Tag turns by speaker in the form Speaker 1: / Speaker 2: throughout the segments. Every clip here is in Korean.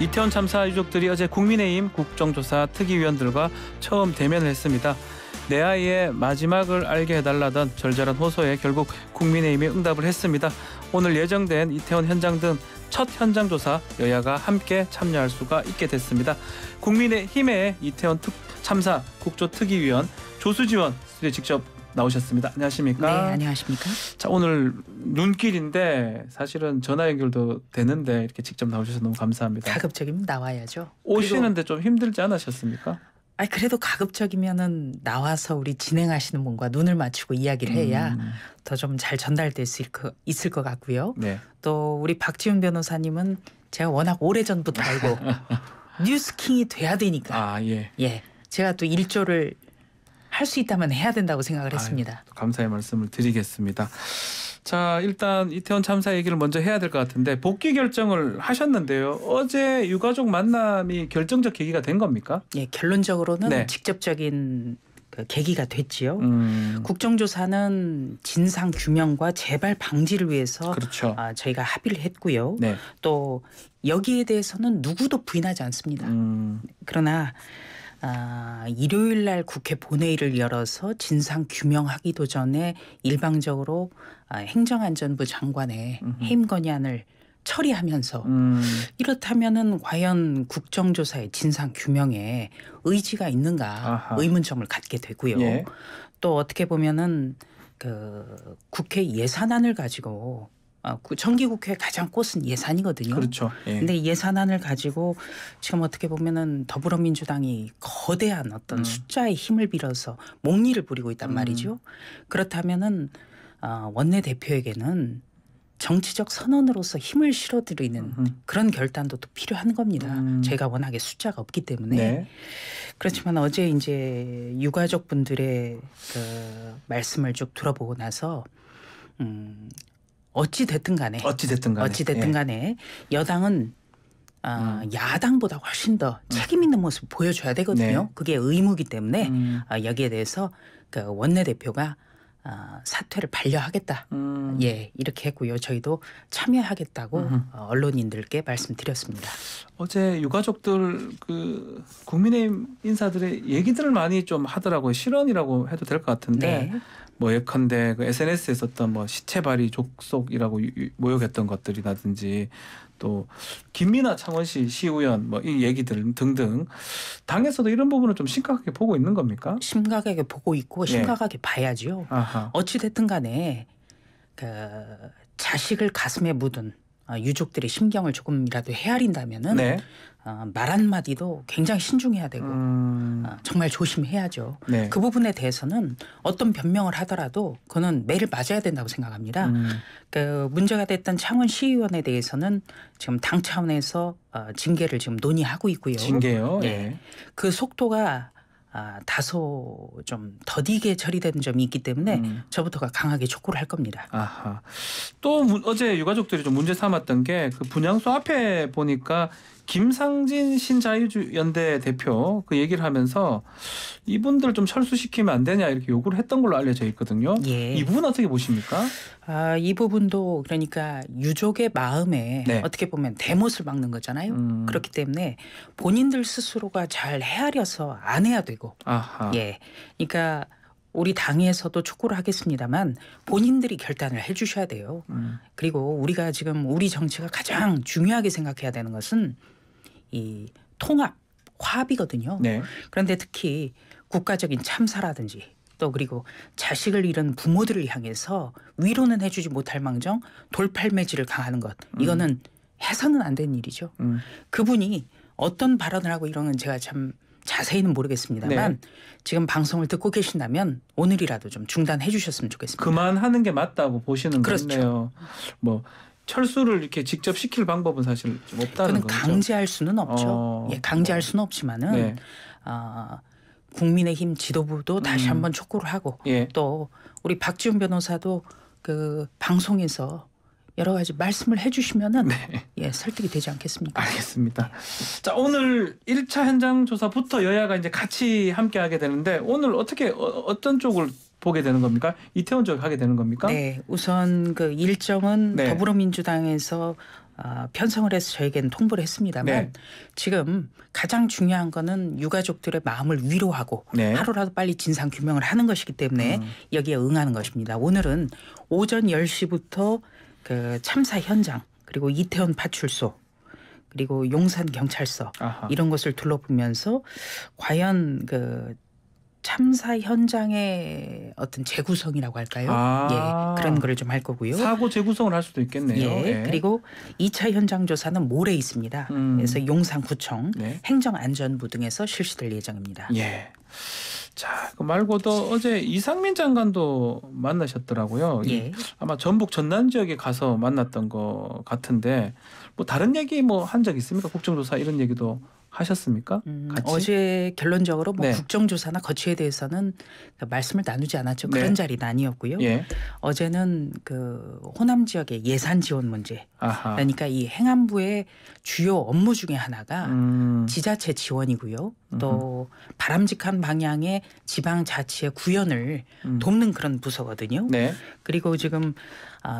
Speaker 1: 이태원 참사 유족들이 어제 국민의힘 국정조사 특위위원들과 처음 대면을 했습니다. 내 아이의 마지막을 알게 해달라던 절절한 호소에 결국 국민의힘이 응답을 했습니다. 오늘 예정된 이태원 현장 등 첫 현장 조사 여야가 함께 참여할 수가 있게 됐습니다. 국민의힘의 이태원 참사 국조특위위원 조수지원 스튜디오에 직접 나오셨습니다. 안녕하십니까?
Speaker 2: 네, 안녕하십니까?
Speaker 1: 자, 오늘 눈길인데 사실은 전화 연결도 되는데 이렇게 직접 나오셔서 너무 감사합니다.
Speaker 2: 가급적이면 나와야죠.
Speaker 1: 오시는데 좀 힘들지 않으셨습니까?
Speaker 2: 그래도 가급적이면은 나와서 우리 진행하시는 분과 눈을 맞추고 이야기를 해야 더 좀 잘 전달될 수 있을 것 같고요.
Speaker 1: 네.
Speaker 2: 또 우리 박지훈 변호사님은 제가 워낙 오래전부터 알고 뉴스킹이 돼야 되니까 예, 제가 또 일조를 할 수 있다면 해야 된다고 생각을 했습니다.
Speaker 1: 감사의 말씀을 드리겠습니다. 자, 일단 이태원 참사 얘기를 먼저 해야 될 것 같은데 복귀 결정을 하셨는데요. 어제 유가족 만남이 결정적 계기가 된 겁니까?
Speaker 2: 예, 결론적으로는
Speaker 1: 네.
Speaker 2: 직접적인 그 계기가 됐지요. 국정조사는 진상 규명과 재발 방지를 위해서
Speaker 1: 그렇죠.
Speaker 2: 저희가 합의를 했고요.
Speaker 1: 네.
Speaker 2: 또 여기에 대해서는 누구도 부인하지 않습니다. 그러나 일요일 날 국회 본회의를 열어서 진상 규명하기도 전에 일방적으로 행정안전부 장관의 해임 건의안을 처리하면서 이렇다면은 과연 국정조사의 진상 규명에 의지가 있는가 의문점을 갖게 되고요.
Speaker 1: 예.
Speaker 2: 또 어떻게 보면은 그 국회 예산안을 가지고 정기국회 가장 꽃은 예산이거든요.
Speaker 1: 그렇죠. 예.
Speaker 2: 근데 예산안을 가지고 지금 어떻게 보면은 더불어민주당이 거대한 어떤 숫자의 힘을 빌어서 목리를 부리고 있단 말이죠. 그렇다면은 원내대표에게는 정치적 선언으로서 힘을 실어드리는 그런 결단도 또 필요한 겁니다. 저희가 워낙에 숫자가 없기 때문에.
Speaker 1: 네.
Speaker 2: 그렇지만 어제 이제 유가족 분들의 그 말씀을 쭉 들어보고 나서 어찌 됐든 간에 여당은 야당보다 훨씬 더 책임 있는 모습을 보여줘야 되거든요.
Speaker 1: 네.
Speaker 2: 그게 의무이기 때문에 여기에 대해서 그 원내대표가 사퇴를 반려하겠다. 예, 이렇게 했고요. 저희도 참여하겠다고 언론인들께 말씀드렸습니다.
Speaker 1: 어제 유가족들 그 국민의힘 인사들의 얘기들을 많이 좀 하더라고요. 실언이라고 해도 될 것 같은데.
Speaker 2: 네.
Speaker 1: 뭐 예컨대 그 SNS에 썼던 뭐 시체발이 족속이라고 모욕했던 것들이라든지 또 김민아 창원시 시의원 뭐 이 얘기들 등등 당에서도 이런 부분을 좀 심각하게 보고 있는 겁니까?
Speaker 2: 심각하게 보고 있고 심각하게 봐야죠. 어찌 됐든 간에 그 자식을 가슴에 묻은 유족들의 심경을 조금이라도 헤아린다면은
Speaker 1: 네.
Speaker 2: 말 한마디도 굉장히 신중해야 되고 정말 조심해야죠.
Speaker 1: 네.
Speaker 2: 그 부분에 대해서는 어떤 변명을 하더라도 그거는 매를 맞아야 된다고 생각합니다. 그 문제가 됐던 창원 시의원에 대해서는 지금 당 차원에서 징계를 지금 논의하고 있고요.
Speaker 1: 징계요?
Speaker 2: 네. 그 속도가 다소 좀 더디게 처리되는 점이 있기 때문에 저부터가 강하게 촉구를 할 겁니다.
Speaker 1: 또 어제 유가족들이 좀 문제 삼았던 게 그 분향소 앞에 보니까 김상진 신자유연대 대표 그 얘기를 하면서 이분들 좀 철수시키면 안 되냐 이렇게 요구를 했던 걸로 알려져 있거든요.
Speaker 2: 예.
Speaker 1: 이 부분 어떻게 보십니까?
Speaker 2: 이 부분도 그러니까 유족의 마음에
Speaker 1: 네.
Speaker 2: 어떻게 보면 대못을 박는 거잖아요. 그렇기 때문에 본인들 스스로가 잘 헤아려서 안 해야 되고. 예. 그러니까 우리 당에서도 촉구를 하겠습니다만 본인들이 결단을 해 주셔야 돼요. 그리고 우리가 지금 우리 정치가 가장 중요하게 생각해야 되는 것은 이 통합, 화합이거든요.
Speaker 1: 네.
Speaker 2: 그런데 특히 국가적인 참사라든지 또 그리고 자식을 잃은 부모들을 향해서 위로는 해주지 못할 망정 돌팔매질을 강하는 것. 이거는 해서는 안 되는 일이죠. 그분이 어떤 발언을 하고 이런 건 제가 참 자세히는 모르겠습니다만
Speaker 1: 네.
Speaker 2: 지금 방송을 듣고 계신다면 오늘이라도 좀 중단해 주셨으면 좋겠습니다.
Speaker 1: 그만하는 게 맞다고 보시는
Speaker 2: 그렇죠.
Speaker 1: 거네요. 뭐 철수를 이렇게 직접 시킬 방법은 사실 좀 없다는
Speaker 2: 그는
Speaker 1: 거죠.
Speaker 2: 강제할 수는 없죠. 강제할 수는 없지만은
Speaker 1: 네.
Speaker 2: 국민의힘 지도부도 다시 한번 촉구를 하고 또 우리 박지훈 변호사도 그 방송에서 여러 가지 말씀을 해주시면은 설득이 되지 않겠습니까?
Speaker 1: 알겠습니다. 자, 오늘 1차 현장 조사부터 여야가 이제 같이 함께하게 되는데 오늘 어떤 쪽을 보게 되는 겁니까? 이태원 쪽 하게 되는 겁니까?
Speaker 2: 네, 우선 그 일정은 더불어민주당에서 편성을 해서 저에게는 통보를 했습니다만
Speaker 1: 네.
Speaker 2: 지금 가장 중요한 거는 유가족들의 마음을 위로하고
Speaker 1: 네.
Speaker 2: 하루라도 빨리 진상 규명을 하는 것이기 때문에 여기에 응하는 것입니다. 오늘은 오전 10시부터 그 참사 현장 그리고 이태원 파출소 그리고 용산 경찰서
Speaker 1: 아하.
Speaker 2: 이런 것을 둘러보면서 과연 그 참사 현장의 어떤 재구성이라고 할까요? 예, 그런 거를 좀 할 거고요.
Speaker 1: 사고 재구성을 할 수도 있겠네요.
Speaker 2: 예, 그리고 2차 현장 조사는 모레 있습니다. 그래서 용산구청,
Speaker 1: 네.
Speaker 2: 행정안전부 등에서 실시될 예정입니다.
Speaker 1: 예. 자, 그 말고도 어제 이상민 장관도 만나셨더라고요.
Speaker 2: 예.
Speaker 1: 아마 전북 전남 지역에 가서 만났던 것 같은데 뭐 다른 얘기 뭐 한 적 있습니까? 국정조사 이런 얘기도 하셨습니까? 같이?
Speaker 2: 어제 결론적으로 뭐
Speaker 1: 네.
Speaker 2: 국정조사나 거취에 대해서는 말씀을 나누지 않았죠.
Speaker 1: 네.
Speaker 2: 그런 자리는 아니었고요.
Speaker 1: 예.
Speaker 2: 어제는 그 호남 지역의 예산 지원 문제.
Speaker 1: 아하.
Speaker 2: 그러니까 이 행안부의 주요 업무 중에 하나가 지자체 지원이고요. 또 바람직한 방향의 지방자치의 구현을 돕는 그런 부서거든요.
Speaker 1: 네.
Speaker 2: 그리고 지금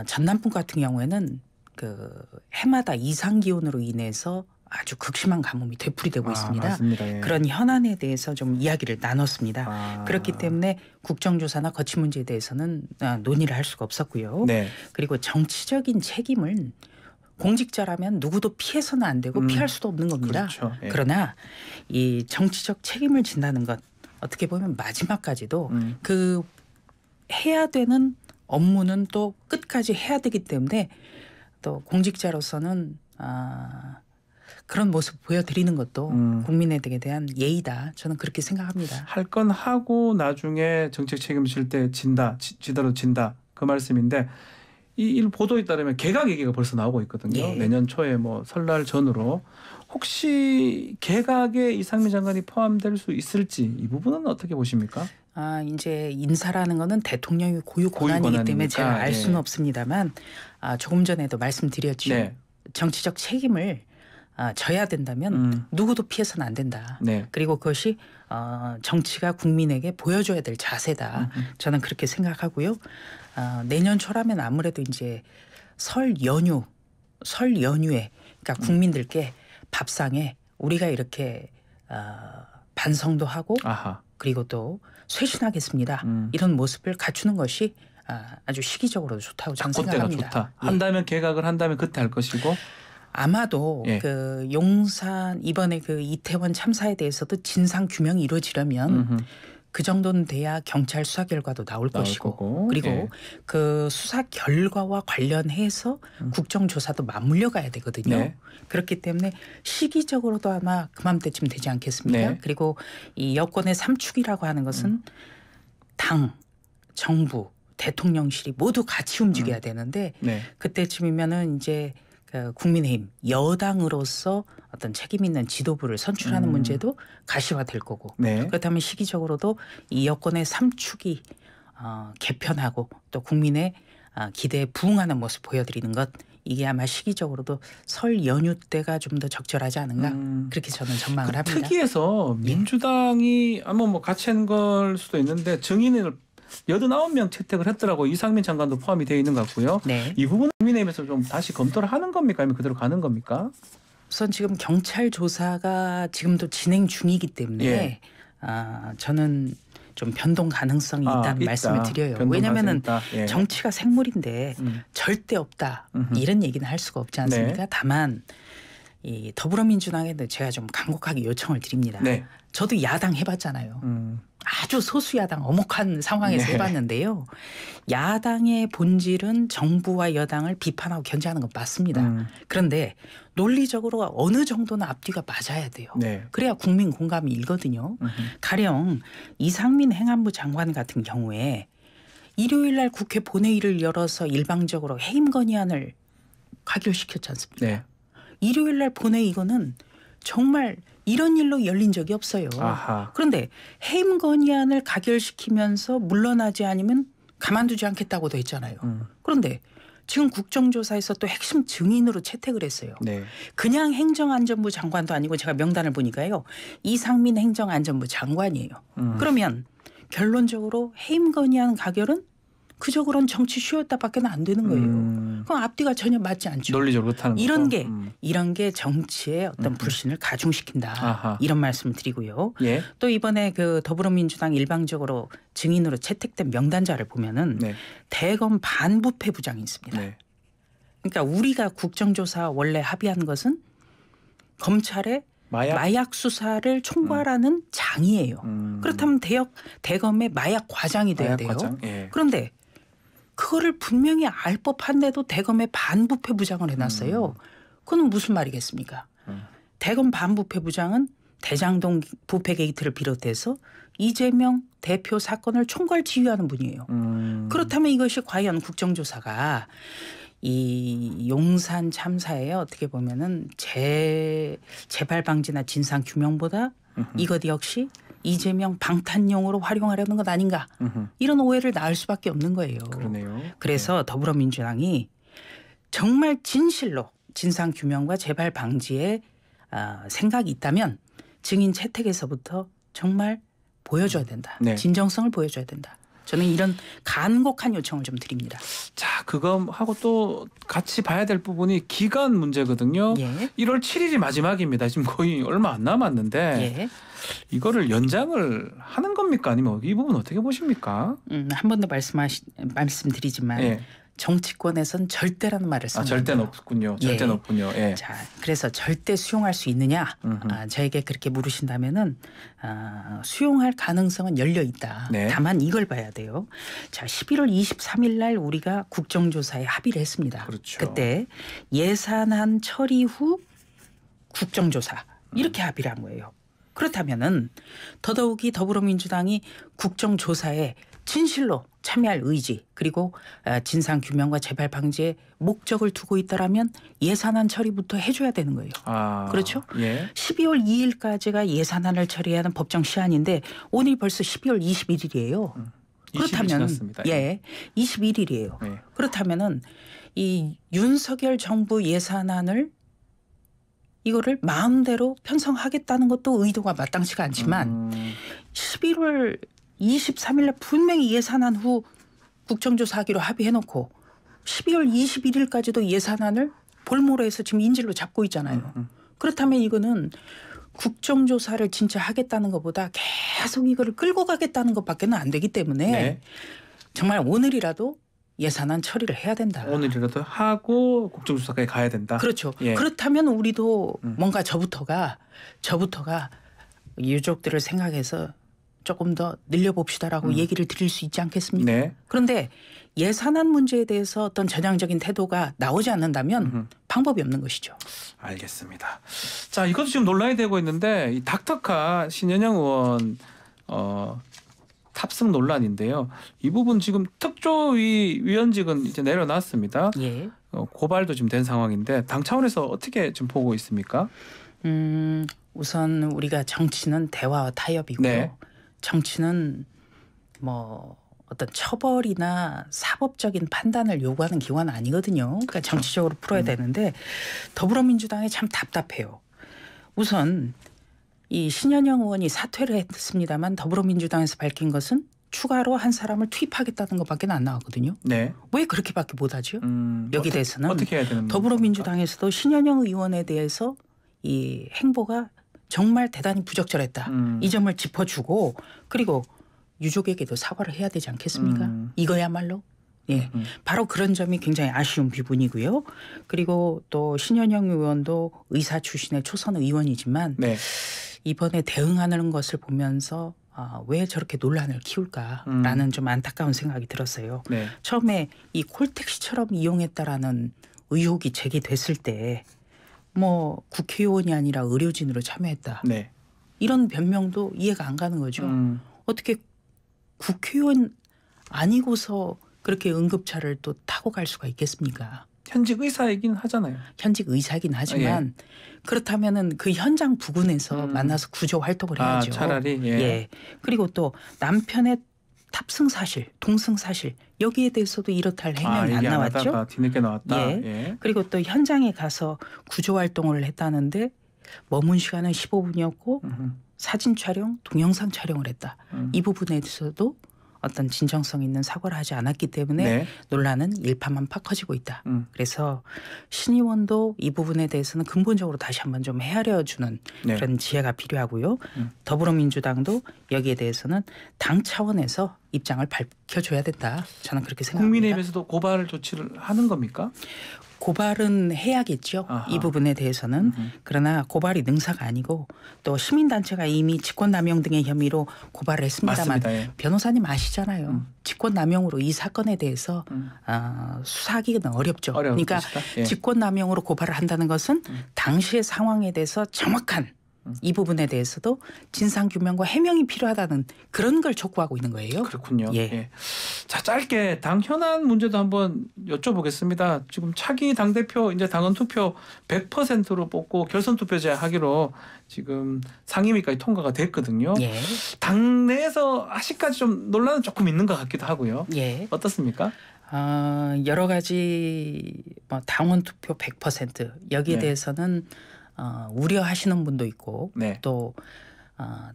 Speaker 2: 전남북 같은 경우에는 그 해마다 이상 기온으로 인해서 아주 극심한 가뭄이 되풀이되고 있습니다.
Speaker 1: 맞습니다. 예.
Speaker 2: 그런 현안에 대해서 좀 이야기를 나눴습니다. 그렇기 때문에 국정조사나 거취 문제에 대해서는 논의를 할 수가 없었고요.
Speaker 1: 네.
Speaker 2: 그리고 정치적인 책임을 공직자라면 누구도 피해서는 안 되고 피할 수도 없는 겁니다.
Speaker 1: 그렇죠. 예.
Speaker 2: 그러나 이 정치적 책임을 진다는 것 어떻게 보면 마지막까지도 그 해야 되는 업무는 또 끝까지 해야 되기 때문에 또 공직자로서는 그런 모습 보여드리는 것도 국민에게 대한 예의다. 저는 그렇게 생각합니다.
Speaker 1: 할 건 하고 나중에 정책 책임질 때 진다. 지더라도 진다. 그 말씀인데 이 보도에 따르면 개각 얘기가 벌써 나오고 있거든요.
Speaker 2: 예.
Speaker 1: 내년 초에 뭐 설날 전후로 혹시 개각에 이상민 장관이 포함될 수 있을지 이 부분은 어떻게 보십니까?
Speaker 2: 이제 인사라는 거는 대통령의 고유 권한이기 때문에 제가 알 수는 없습니다만 조금 전에도 말씀드렸죠.
Speaker 1: 네.
Speaker 2: 정치적 책임을 져야 된다면 누구도 피해서는 안 된다.
Speaker 1: 네.
Speaker 2: 그리고 그것이 정치가 국민에게 보여줘야 될 자세다. 저는 그렇게 생각하고요. 내년 초라면 아무래도 이제 설 연휴에 그러니까 국민들께 밥상에 우리가 이렇게 반성도 하고
Speaker 1: 아하.
Speaker 2: 그리고 또 쇄신하겠습니다. 이런 모습을 갖추는 것이 아주 시기적으로도 좋다고 저는 생각합니다.
Speaker 1: 좋다.
Speaker 2: 예.
Speaker 1: 한다면 개각을 한다면 그때 할 것이고
Speaker 2: 아마도
Speaker 1: 예.
Speaker 2: 그 용산 이번에 그 이태원 참사에 대해서도 진상 규명이 이루어지려면 그 정도는 돼야 경찰 수사 결과도 나올 것이고
Speaker 1: 거고.
Speaker 2: 그리고
Speaker 1: 예.
Speaker 2: 그 수사 결과와 관련해서 국정조사도 맞물려 가야 되거든요.
Speaker 1: 네.
Speaker 2: 그렇기 때문에 시기적으로도 아마 그맘때쯤 되지 않겠습니까?
Speaker 1: 네.
Speaker 2: 그리고 이 여권의 삼축이라고 하는 것은 당, 정부, 대통령실이 모두 같이 움직여야 되는데
Speaker 1: 네.
Speaker 2: 그때쯤이면은 이제 그 국민의힘 여당으로서 어떤 책임 있는 지도부를 선출하는 문제도 가시화될 거고
Speaker 1: 네.
Speaker 2: 그렇다면 시기적으로도 이 여권의 삼축이 개편하고 또 국민의 기대에 부응하는 모습 보여드리는 것 이게 아마 시기적으로도 설 연휴 때가 좀 더 적절하지 않은가 그렇게 저는 전망을 합니다.
Speaker 1: 특위에서 민주당이 아마 뭐 같이 한 걸 수도 있는데 증인을 89명 채택을 했더라고. 이상민 장관도 포함이 되어 있는 것 같고요.
Speaker 2: 네.
Speaker 1: 이 부분은 국민의힘에서 좀 다시 검토를 하는 겁니까? 아니면 그대로 가는 겁니까?
Speaker 2: 우선 지금 경찰 조사가 지금도 진행 중이기 때문에
Speaker 1: 예.
Speaker 2: 저는 좀 변동 가능성이 있다는 말씀을 드려요. 왜냐하면
Speaker 1: 예.
Speaker 2: 정치가 생물인데 절대 없다 이런 얘기는 할 수가 없지 않습니까?
Speaker 1: 네.
Speaker 2: 다만 이 더불어민주당에도 제가 좀 간곡하게 요청을 드립니다.
Speaker 1: 네.
Speaker 2: 저도 야당 해봤잖아요. 아주 소수 야당 어목한 상황에서
Speaker 1: 네.
Speaker 2: 해봤는데요. 야당의 본질은 정부와 여당을 비판하고 견제하는 건 맞습니다. 그런데 논리적으로 어느 정도는 앞뒤가 맞아야 돼요.
Speaker 1: 네.
Speaker 2: 그래야 국민 공감이 일거든요. 가령 이상민 행안부 장관 같은 경우에 일요일 날 국회 본회의를 열어서 일방적으로 해임 건의안을 가결시켰지 않습니까?
Speaker 1: 네.
Speaker 2: 일요일 날 본회의 이거는 정말 이런 일로 열린 적이 없어요.
Speaker 1: 아하.
Speaker 2: 그런데 해임 건의안을 가결시키면서 물러나지 않으면 가만두지 않겠다고도 했잖아요. 그런데 지금 국정조사에서 또 핵심 증인으로 채택을 했어요.
Speaker 1: 네.
Speaker 2: 그냥 행정안전부 장관도 아니고 제가 명단을 보니까요. 이상민 행정안전부 장관이에요. 그러면 결론적으로 해임 건의안 가결은 그저 그런 정치 쇼였다밖에 안 되는 거예요. 그럼 앞뒤가 전혀 맞지 않죠.
Speaker 1: 논리적으로 그렇다는
Speaker 2: 이런 게 정치의 어떤 불신을 가중시킨다.
Speaker 1: 아하.
Speaker 2: 이런 말씀을 드리고요.
Speaker 1: 예.
Speaker 2: 또 이번에 그 더불어민주당 일방적으로 증인으로 채택된 명단자를 보면은
Speaker 1: 네.
Speaker 2: 대검 반부패 부장이 있습니다.
Speaker 1: 네.
Speaker 2: 그러니까 우리가 국정조사 원래 합의한 것은 검찰의 마약 수사를 총괄하는 장이에요. 그렇다면 대검의 마약 과장이 돼야 돼요.
Speaker 1: 예.
Speaker 2: 그런데 그거를 분명히 알 법한데도 대검의 반부패 부장을 해놨어요. 그건 무슨 말이겠습니까? 대검 반부패 부장은 대장동 부패 게이트를 비롯해서 이재명 대표 사건을 총괄 지휘하는 분이에요. 그렇다면 이것이 과연 국정조사가 이 용산 참사에 어떻게 보면은 재발 방지나 진상 규명보다 이것 역시 이재명 방탄용으로 활용하려는 것 아닌가 이런 오해를 낳을 수밖에 없는 거예요.
Speaker 1: 그러네요.
Speaker 2: 그래서
Speaker 1: 네.
Speaker 2: 더불어민주당이 정말 진실로 진상 규명과 재발 방지에 생각이 있다면 증인 채택에서부터 정말 보여줘야 된다.
Speaker 1: 네. 진정성을
Speaker 2: 보여줘야 된다. 저는 이런 간곡한 요청을 좀 드립니다.
Speaker 1: 자, 그거하고 또 같이 봐야 될 부분이 기간 문제거든요.
Speaker 2: 예.
Speaker 1: 1월 7일이 마지막입니다. 지금 거의 얼마 안 남았는데
Speaker 2: 예.
Speaker 1: 이거를 연장을 하는 겁니까? 아니면 이 부분 어떻게 보십니까?
Speaker 2: 한 번 더 말씀드리지만
Speaker 1: 예.
Speaker 2: 정치권에선 절대라는 말을 쓰는
Speaker 1: 절대는 없군요. 절대는 없군요. 예.
Speaker 2: 자, 그래서 절대 수용할 수 있느냐? 저에게 그렇게 물으신다면은 수용할 가능성은 열려 있다.
Speaker 1: 네.
Speaker 2: 다만 이걸 봐야 돼요. 자, 11월 23일 날 우리가 국정조사에 합의를 했습니다.
Speaker 1: 그렇죠.
Speaker 2: 그때 예산안 처리 후 국정조사 이렇게 합의를 한 거예요. 그렇다면은 더더욱이 더불어민주당이 국정조사에 진실로 참여할 의지 그리고 진상 규명과 재발 방지에 목적을 두고 있다라면 예산안 처리부터 해줘야 되는 거예요. 그렇죠?
Speaker 1: 예.
Speaker 2: 12월 2일까지가 예산안을 처리하는 법정 시한인데 오늘 벌써 12월 21일이에요. 그렇다면 21일이에요.
Speaker 1: 예.
Speaker 2: 그렇다면은 이 윤석열 정부 예산안을 이거를 마음대로 편성하겠다는 것도 의도가 마땅치가 않지만 11월 23일 날 분명히 예산안 후 국정조사하기로 합의해놓고 12월 21일까지도 예산안을 볼모로해서 지금 인질로 잡고 있잖아요. 그렇다면 이거는 국정조사를 진짜 하겠다는 것보다 계속 이거를 끌고 가겠다는 것밖에는 안 되기 때문에
Speaker 1: 네.
Speaker 2: 정말 오늘이라도 예산안 처리를 해야 된다.
Speaker 1: 오늘이라도 하고 국정조사까지 가야 된다.
Speaker 2: 그렇죠.
Speaker 1: 예.
Speaker 2: 그렇다면 우리도 뭔가 저부터가 유족들을 생각해서 조금 더 늘려봅시다라고 얘기를 드릴 수 있지 않겠습니까?
Speaker 1: 네.
Speaker 2: 그런데 예산안 문제에 대해서 어떤 전향적인 태도가 나오지 않는다면 방법이 없는 것이죠.
Speaker 1: 알겠습니다. 자, 이것도 지금 논란이 되고 있는데 이 닥터카 신현영 의원 탑승 논란인데요. 이 부분 지금 특조위 위원직은 이제 내려놨습니다.
Speaker 2: 예.
Speaker 1: 고발도 지금 된 상황인데 당 차원에서 어떻게 지금 보고 있습니까?
Speaker 2: 우선 우리가 정치는 대화와 타협이고요.
Speaker 1: 네.
Speaker 2: 정치는 뭐 어떤 처벌이나 사법적인 판단을 요구하는 기관은 아니거든요. 그러니까 정치적으로 풀어야 되는데 더불어민주당이 참 답답해요. 우선 이 신현영 의원이 사퇴를 했습니다만 더불어민주당에서 밝힌 것은 추가로 한 사람을 투입하겠다는 것밖에 안 나왔거든요.
Speaker 1: 네.
Speaker 2: 왜 그렇게밖에 못하죠? 여기 대해서는
Speaker 1: 어떻게 해야 되는
Speaker 2: 더불어민주당에서도 신현영 의원에 대해서 이 행보가 정말 대단히 부적절했다. 이 점을 짚어주고 그리고 유족에게도 사과를 해야 되지 않겠습니까? 이거야말로. 예, 바로 그런 점이 굉장히 아쉬운 부분이고요. 그리고 또 신현영 의원도 의사 출신의 초선 의원이지만
Speaker 1: 네.
Speaker 2: 이번에 대응하는 것을 보면서 왜 저렇게 논란을 키울까라는 좀 안타까운 생각이 들었어요.
Speaker 1: 네.
Speaker 2: 처음에 이 콜택시처럼 이용했다라는 의혹이 제기됐을 때 뭐 국회의원이 아니라 의료진으로 참여했다.
Speaker 1: 네.
Speaker 2: 이런 변명도 이해가 안 가는 거죠. 어떻게 국회의원 아니고서 그렇게 응급차를 또 타고 갈 수가 있겠습니까?
Speaker 1: 현직 의사이긴 하잖아요.
Speaker 2: 현직 의사이긴 하지만 그렇다면은 그 현장 부근에서 만나서 구조 활동을 해야죠.
Speaker 1: 차라리
Speaker 2: 예. 그리고 또 남편의 탑승 사실, 동승 사실 여기에 대해서도 이렇다 할 해명이 안 나왔죠.
Speaker 1: 뒤늦게 나왔다.
Speaker 2: 예.
Speaker 1: 예.
Speaker 2: 그리고 또 현장에 가서 구조 활동을 했다는데 머문 시간은 15분이었고 사진 촬영, 동영상 촬영을 했다. 이 부분에 대해서도 어떤 진정성 있는 사과를 하지 않았기 때문에
Speaker 1: 네.
Speaker 2: 논란은 일파만파 커지고 있다. 그래서 신의원도 이 부분에 대해서는 근본적으로 다시 한번 좀 헤아려주는
Speaker 1: 네.
Speaker 2: 그런 지혜가 필요하고요. 더불어민주당도 여기에 대해서는 당 차원에서 입장을 밝혀줘야 된다. 저는 그렇게 생각합니다.
Speaker 1: 국민의힘에서도 고발 조치를 하는 겁니까?
Speaker 2: 고발은 해야겠죠.
Speaker 1: 아하.
Speaker 2: 이 부분에 대해서는. 그러나 고발이 능사가 아니고 또 시민단체가 이미 직권남용 등의 혐의로 고발을 했습니다만
Speaker 1: 맞습니다. 예.
Speaker 2: 변호사님 아시잖아요. 직권남용으로 이 사건에 대해서 수사하기는 어렵죠. 그러니까
Speaker 1: 예.
Speaker 2: 직권남용으로 고발을 한다는 것은 당시의 상황에 대해서 정확한 이 부분에 대해서도 진상규명과 해명이 필요하다는 그런 걸 촉구하고 있는 거예요.
Speaker 1: 그렇군요.
Speaker 2: 예.
Speaker 1: 예. 자, 짧게 당 현안 문제도 한번 여쭤보겠습니다. 지금 차기 당대표 이제 당원 투표 100%로 뽑고 결선 투표제 하기로 지금 상임위까지 통과가 됐거든요.
Speaker 2: 예.
Speaker 1: 당내에서 아직까지 좀 논란은 조금 있는 것 같기도 하고요.
Speaker 2: 예.
Speaker 1: 어떻습니까?
Speaker 2: 여러 가지 뭐 당원 투표 100% 여기에
Speaker 1: 네.
Speaker 2: 대해서는 우려하시는 분도 있고
Speaker 1: 네.
Speaker 2: 또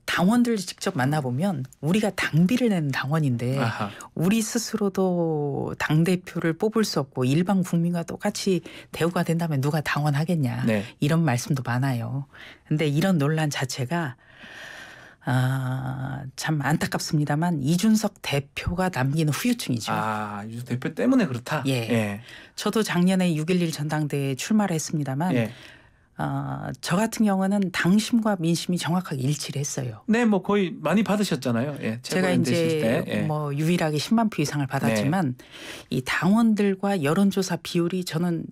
Speaker 2: 당원들 직접 만나보면 우리가 당비를 내는 당원인데
Speaker 1: 아하.
Speaker 2: 우리 스스로도 당대표를 뽑을 수 없고 일반 국민과 똑같이 대우가 된다면 누가 당원하겠냐.
Speaker 1: 네.
Speaker 2: 이런 말씀도 많아요. 근데 이런 논란 자체가 참 안타깝습니다만 이준석 대표가 남기는 후유증이죠.
Speaker 1: 이준석 대표 때문에 그렇다.
Speaker 2: 예.
Speaker 1: 예.
Speaker 2: 저도 작년에 6.11 전당대회에 출마를 했습니다만
Speaker 1: 예.
Speaker 2: 저 같은 경우는 당심과 민심이 정확하게 일치를 했어요.
Speaker 1: 네, 뭐 거의 많이 받으셨잖아요. 예.
Speaker 2: 제가 이제
Speaker 1: 때. 예.
Speaker 2: 뭐 유일하게 10만 표 이상을 받았지만 이 당원들과 여론조사 비율이 저는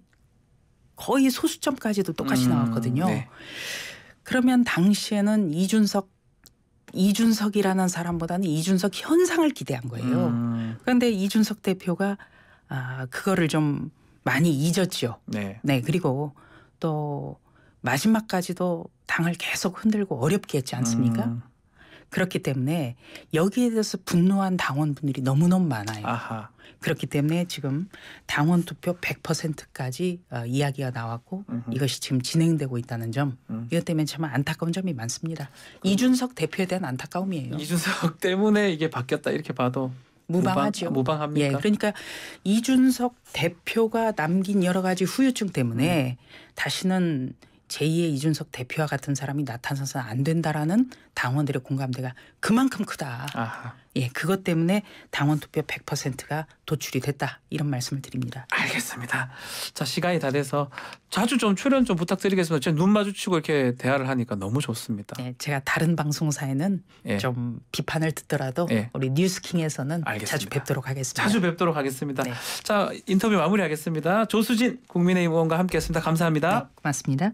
Speaker 2: 거의 소수점까지도 똑같이 나왔거든요.
Speaker 1: 네.
Speaker 2: 그러면 당시에는 이준석이라는 사람보다는 이준석 현상을 기대한 거예요. 그런데 이준석 대표가 그거를 좀 많이 잊었죠.
Speaker 1: 네.
Speaker 2: 네, 그리고 또 마지막까지도 당을 계속 흔들고 어렵게 했지 않습니까? 그렇기 때문에 여기에 대해서 분노한 당원분들이 너무너무 많아요.
Speaker 1: 아하.
Speaker 2: 그렇기 때문에 지금 당원 투표 100%까지 이야기가 나왔고 이것이 지금 진행되고 있다는 점 이것 때문에 참 안타까운 점이 많습니다. 이준석 대표에 대한 안타까움이에요.
Speaker 1: 이준석 때문에 이게 바뀌었다 이렇게 봐도
Speaker 2: 무방하죠.
Speaker 1: 무방합니까?
Speaker 2: 예, 그러니까 이준석 대표가 남긴 여러 가지 후유증 때문에 다시는 제2의 이준석 대표와 같은 사람이 나타나서는 안 된다라는 당원들의 공감대가 그만큼 크다.
Speaker 1: 아하.
Speaker 2: 예, 그것 때문에 당원 투표 100%가 도출이 됐다. 이런 말씀을 드립니다.
Speaker 1: 알겠습니다. 자, 시간이 다 돼서 자주 좀 출연 좀 부탁드리겠습니다. 제가 눈 마주치고 이렇게 대화를 하니까 너무 좋습니다.
Speaker 2: 예, 제가 다른 방송사에는
Speaker 1: 예.
Speaker 2: 좀 비판을 듣더라도
Speaker 1: 예.
Speaker 2: 우리 뉴스킹에서는
Speaker 1: 알겠습니다.
Speaker 2: 자주 뵙도록 하겠습니다.
Speaker 1: 자주 뵙도록 하겠습니다.
Speaker 2: 네.
Speaker 1: 자, 인터뷰 마무리하겠습니다. 조수진 국민의힘 의원과 함께했습니다. 감사합니다.
Speaker 2: 네, 고맙습니다.